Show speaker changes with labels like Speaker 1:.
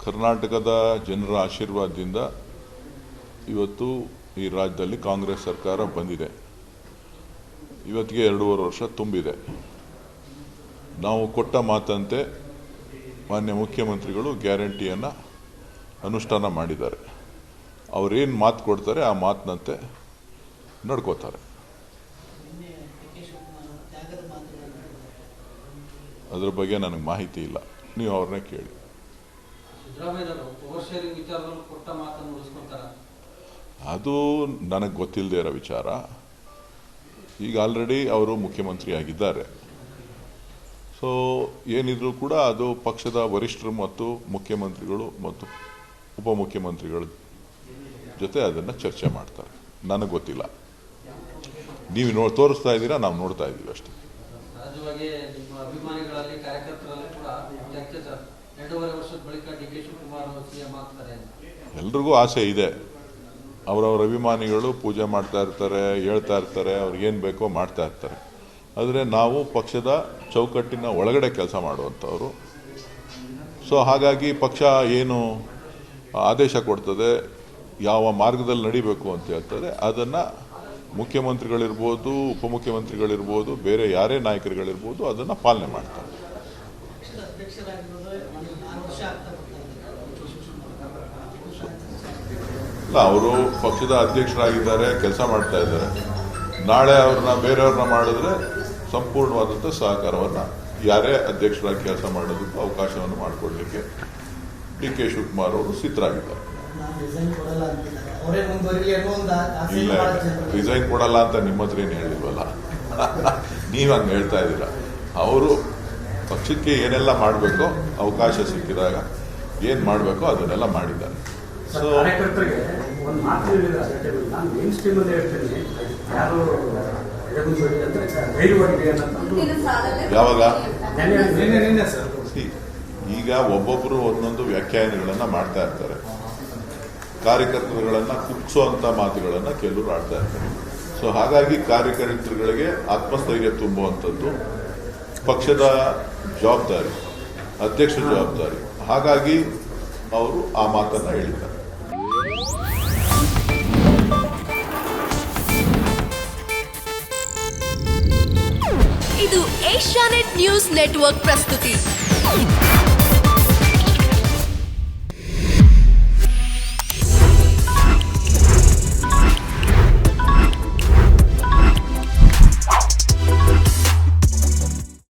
Speaker 1: ಕರ್ನಾಟಕದ ಜನರ ಆಶೀರ್ವಾದದಿಂದ ಇವತ್ತು ಈ ರಾಜ್ಯದಲ್ಲಿ ಕಾಂಗ್ರೆಸ್ ಸರ್ಕಾರ ಬಂದಿದೆ. ಇವತ್ತಿಗೆ 2.5 ವರ್ಷ ತುಂಬಿದೆ. ನಾವು ಕೊಟ್ಟ ಮಾತಂತೆ ಮಾನ್ಯ ಮುಖ್ಯಮಂತ್ರಿಗಳು ಗ್ಯಾರಂಟಿಯನ್ನು ಅನುಷ್ಠಾನ ಮಾಡಿದ್ದಾರೆ. ಅವರೇನು ಮಾತು ಕೊಡ್ತಾರೆ ಆ ಮಾತಿನಂತೆ ನಡ್ಕೋತಾರೆ. ಅದರ ಬಗ್ಗೆ ನನಗೆ ಮಾಹಿತಿ ಇಲ್ಲ, ನೀವು ಅವ್ರನ್ನೇ ಕೇಳಿ. ಅದು ನನಗೆ ಗೊತ್ತಿಲ್ಲದೆ ಇರೋ ವಿಚಾರ. ಈಗ ಆಲ್ರೆಡಿ ಅವರು ಮುಖ್ಯಮಂತ್ರಿ ಆಗಿದ್ದಾರೆ. ಸೊ ಏನಿದ್ರು ಕೂಡ ಅದು ಪಕ್ಷದ ವರಿಷ್ಠರು ಮತ್ತು ಮುಖ್ಯಮಂತ್ರಿಗಳು ಮತ್ತು ಉಪಮುಖ್ಯಮಂತ್ರಿಗಳ ಜೊತೆ ಅದನ್ನು ಚರ್ಚೆ ಮಾಡ್ತಾರೆ. ನನಗೆ ಗೊತ್ತಿಲ್ಲ. ನೀವು ತೋರಿಸ್ತಾ ಇದ್ದೀರಾ, ನಾವು ನೋಡ್ತಾ ಇದ್ದೀವಿ ಅಷ್ಟೇ. ಎಲ್ರಿಗೂ ಆಸೆ ಇದೆ. ಅವರವ್ರ ಅಭಿಮಾನಿಗಳು ಪೂಜೆ ಮಾಡ್ತಾ ಇರ್ತಾರೆ, ಹೇಳ್ತಾ ಇರ್ತಾರೆ, ಅವ್ರಿಗೇನು ಬೇಕೋ ಮಾಡ್ತಾ ಇರ್ತಾರೆ. ಆದರೆ ನಾವು ಪಕ್ಷದ ಚೌಕಟ್ಟಿನ ಒಳಗಡೆ ಕೆಲಸ ಮಾಡುವಂಥವ್ರು. ಸೊ ಹಾಗಾಗಿ ಪಕ್ಷ ಏನು ಆದೇಶ ಕೊಡ್ತದೆ, ಯಾವ ಮಾರ್ಗದಲ್ಲಿ ನಡಿಬೇಕು ಅಂತ ಹೇಳ್ತದೆ, ಅದನ್ನು ಮುಖ್ಯಮಂತ್ರಿಗಳಿರ್ಬೋದು, ಉಪಮುಖ್ಯಮಂತ್ರಿಗಳಿರ್ಬೋದು, ಬೇರೆ ಯಾರೇ ನಾಯಕರುಗಳಿರ್ಬೋದು ಅದನ್ನು ಪಾಲನೆ ಮಾಡ್ತಾರೆ. ಇಲ್ಲ, ಅವರು ಪಕ್ಷದ ಅಧ್ಯಕ್ಷರಾಗಿದ್ದಾರೆ, ಕೆಲಸ ಮಾಡ್ತಾ ಇದ್ದಾರೆ. ನಾಳೆ ಅವ್ರನ್ನ ಬೇರೆಯವ್ರನ್ನ ಮಾಡಿದ್ರೆ ಸಂಪೂರ್ಣವಾದಂಥ ಸಹಕಾರವನ್ನು ಯಾರೇ ಅಧ್ಯಕ್ಷರಾಗಿ ಕೆಲಸ ಮಾಡೋದಕ್ಕೂ ಅವಕಾಶವನ್ನು ಮಾಡಿಕೊಡ್ಲಿಕ್ಕೆ ಡಿ.ಕೆ. ಶಿವಕುಮಾರ್ ಅವರು ಸಿದ್ಧರಾಗಿದ್ದಾರೆ. ಇಲ್ಲ, ರಿಸೈನ್ ಕೊಡಲ್ಲ ಅಂತ ನಿಮ್ಮ ಹತ್ರ ಏನು ಹೇಳಿಲ್ವಲ್ಲ, ನೀವು ಹಂಗೆ ಹೇಳ್ತಾ ಇದ್ದೀರಾ. ಅವರು ಪಕ್ಷಕ್ಕೆ ಏನೆಲ್ಲ ಮಾಡಬೇಕೋ ಅವಕಾಶ ಸಿಕ್ಕಿದಾಗ ಏನು ಮಾಡಬೇಕೋ ಅದನ್ನೆಲ್ಲ ಮಾಡಿದ್ದಾರೆ. ಸೊ ಯಾವಾಗ ಈಗ ಒಬ್ಬೊಬ್ಬರು ಒಂದೊಂದು ವ್ಯಾಖ್ಯಾನಗಳನ್ನು ಮಾಡ್ತಾ ಇರ್ತಾರೆ. ಕಾರ್ಯಕರ್ತರುಗಳನ್ನು ಕುಗ್ಗಿಸುವಂಥ ಮಾತುಗಳನ್ನು ಕೆಲವರು ಆಡ್ತಾ ಇರ್ತಾರೆ. ಸೊ ಹಾಗಾಗಿ ಕಾರ್ಯಕರ್ತರುಗಳಿಗೆ ಆತ್ಮಸ್ಥೈರ್ಯ ತುಂಬುವಂಥದ್ದು ಪಕ್ಷದ ಜವಾಬ್ದಾರಿ, ಅಧ್ಯಕ್ಷ ಜವಾಬ್ದಾರಿ. ಹಾಗಾಗಿ ಅವರು ಆ ಮಾತನ್ನು ಹೇಳಿದ್ದಾರೆ.
Speaker 2: ಇದು ಏಷ್ಯಾನೆಟ್ ನ್ಯೂಸ್ ನೆಟ್ವರ್ಕ್ ಪ್ರಸ್ತುತಿ.